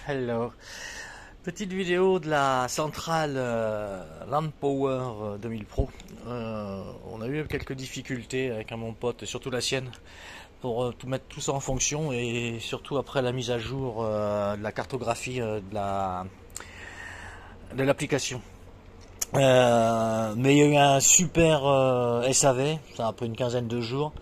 Hello. Petite vidéo de la centrale Land Power 2000 Pro. On a eu quelques difficultés avec mon pote, surtout la sienne, pour mettre tout ça en fonction et surtout après la mise à jour de la cartographie de l'application. Mais il y a eu un super SAV, ça a pris une quinzaine de jours.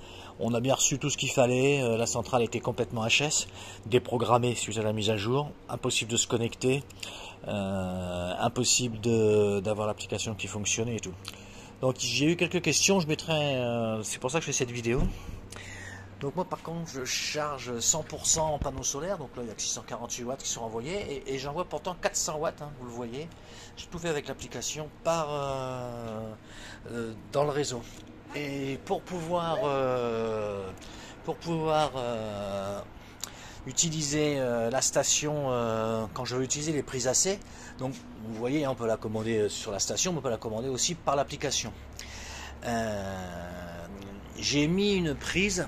On a bien reçu tout ce qu'il fallait, la centrale était complètement HS, déprogrammée suite à la mise à jour, impossible de se connecter, impossible d'avoir l'application qui fonctionnait et tout. Donc j'ai eu quelques questions, je mettrai, c'est pour ça que je fais cette vidéo. Donc moi par contre je charge 100% en panneau solaire, donc là il y a que 648 watts qui sont envoyés et j'envoie pourtant 400 watts, hein, vous le voyez. J'ai tout fait avec l'application dans le réseau. Et pour pouvoir utiliser la station quand je veux utiliser les prises AC, donc vous voyez on peut la commander sur la station, mais on peut la commander aussi par l'application. J'ai mis une prise,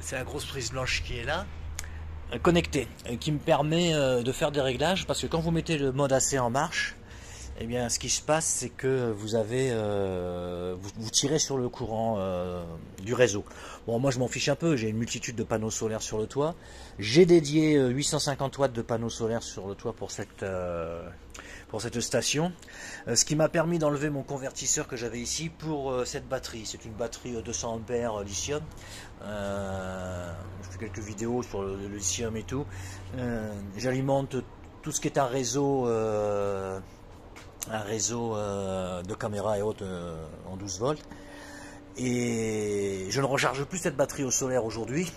c'est la grosse prise blanche qui est là, connectée, qui me permet de faire des réglages, parce que quand vous mettez le mode AC en marche, eh bien, ce qui se passe, c'est que vous avez, vous tirez sur le courant du réseau. Bon, moi, je m'en fiche un peu. J'ai une multitude de panneaux solaires sur le toit. J'ai dédié 850 watts de panneaux solaires sur le toit pour cette station. Ce qui m'a permis d'enlever mon convertisseur que j'avais ici pour cette batterie. C'est une batterie 200 ampères lithium. Je fais quelques vidéos sur le lithium et tout. J'alimente tout ce qui est un réseau de caméra et autres en 12 volts, et je ne recharge plus cette batterie au solaire aujourd'hui.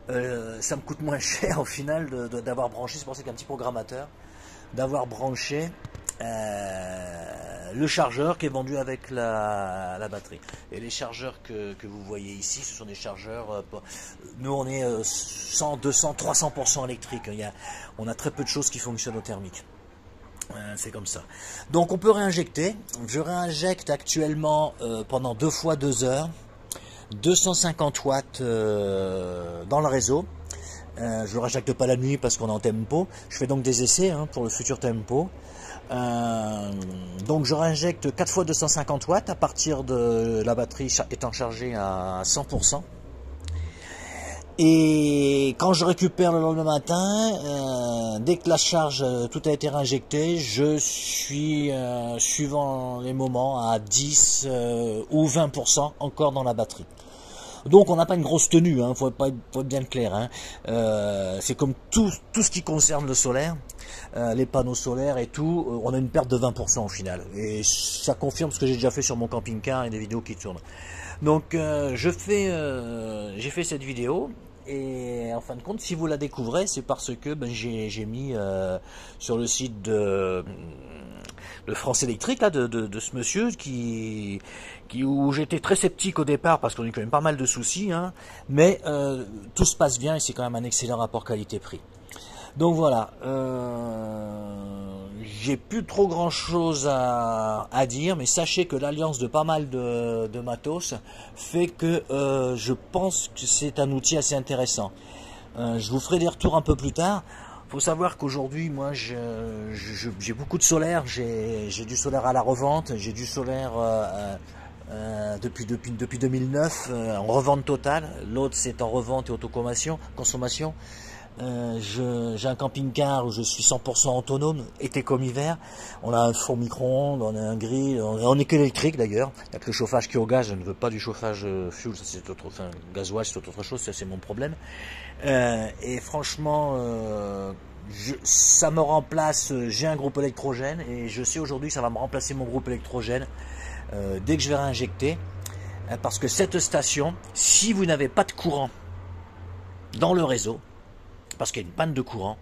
Ça me coûte moins cher au final d'avoir branché, c'est pour ça qu'il y a un petit programmateur, d'avoir branché le chargeur qui est vendu avec la batterie. Et les chargeurs que vous voyez ici, ce sont des chargeurs, nous on est 100, 200, 300% électrique. On a très peu de choses qui fonctionnent au thermique. C'est comme ça. Donc on peut réinjecter. Je réinjecte actuellement pendant 2 fois 2 heures 250 watts dans le réseau. Je ne réinjecte pas la nuit parce qu'on est en tempo. Je fais donc des essais pour le futur tempo. Donc je réinjecte 4 fois 250 watts à partir de la batterie étant chargée à 100%. Et quand je récupère le lendemain matin, dès que la charge, tout a été réinjecté, je suis, suivant les moments, à 10 ou 20% encore dans la batterie. Donc on n'a pas une grosse tenue, faut être bien clair. C'est comme tout ce qui concerne le solaire, les panneaux solaires et tout, on a une perte de 20% au final. Et ça confirme ce que j'ai déjà fait sur mon camping-car et des vidéos qui tournent. Donc j'ai fait cette vidéo. Et en fin de compte, si vous la découvrez, c'est parce que j'ai mis sur le site de France Électrique là, de ce monsieur où j'étais très sceptique au départ parce qu'on a eu quand même pas mal de soucis, mais tout se passe bien et c'est quand même un excellent rapport qualité-prix. Donc voilà, j'ai plus trop grand chose à dire, mais sachez que l'alliance de pas mal de matos fait que je pense que c'est un outil assez intéressant. Je vous ferai des retours un peu plus tard. Faut savoir qu'aujourd'hui, moi, j'ai beaucoup de solaire, j'ai du solaire à la revente, j'ai du solaire depuis 2009 en revente totale. L'autre c'est en revente et autoconsommation. J'ai un camping-car où je suis 100% autonome, été comme hiver. On a un four micro-ondes, on a un grill, on est qu'électrique d'ailleurs. Il n'y a que le chauffage qui est au gaz, je ne veux pas du chauffage fuel, ça c'est gasoil, c'est autre chose, ça c'est mon problème. Et franchement, ça me remplace, j'ai un groupe électrogène et je sais aujourd'hui que ça va me remplacer mon groupe électrogène dès que je vais réinjecter. Parce que cette station, si vous n'avez pas de courant dans le réseau, parce qu'il y a une panne de courant,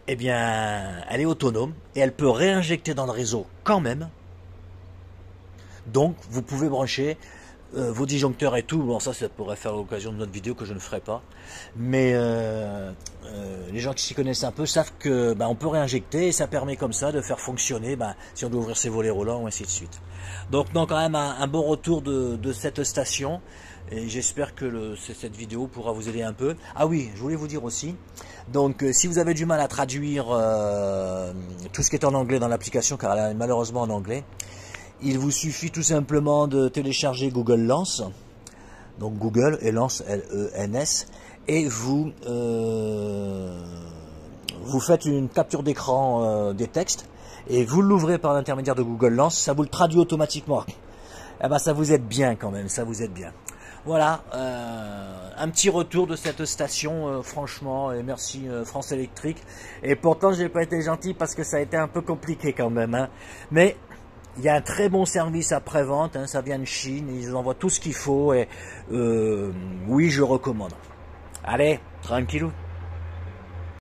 eh bien, elle est autonome et elle peut réinjecter dans le réseau quand même. Donc, vous pouvez brancher vos disjoncteurs et tout. Bon, ça pourrait faire l'occasion de notre vidéo que je ne ferai pas. Mais les gens qui s'y connaissent un peu savent que on peut réinjecter et ça permet comme ça de faire fonctionner si on doit ouvrir ses volets roulants ou ainsi de suite. Donc, quand même un bon retour de cette station. Et j'espère que cette vidéo pourra vous aider un peu. Ah oui, je voulais vous dire aussi, donc si vous avez du mal à traduire tout ce qui est en anglais dans l'application, car elle est malheureusement en anglais, il vous suffit tout simplement de télécharger Google Lens, donc Google et Lens, L-E-N-S, et vous faites une capture d'écran des textes, et vous l'ouvrez par l'intermédiaire de Google Lens, ça vous le traduit automatiquement. Eh ben ça vous aide bien quand même, ça vous aide bien. Voilà, un petit retour de cette station, franchement, et merci France Électrique. Et pourtant, j'ai pas été gentil parce que ça a été un peu compliqué quand même. Hein. Mais il y a un très bon service après-vente, hein, ça vient de Chine, ils envoient tout ce qu'il faut. Et oui, je recommande. Allez, tranquillou.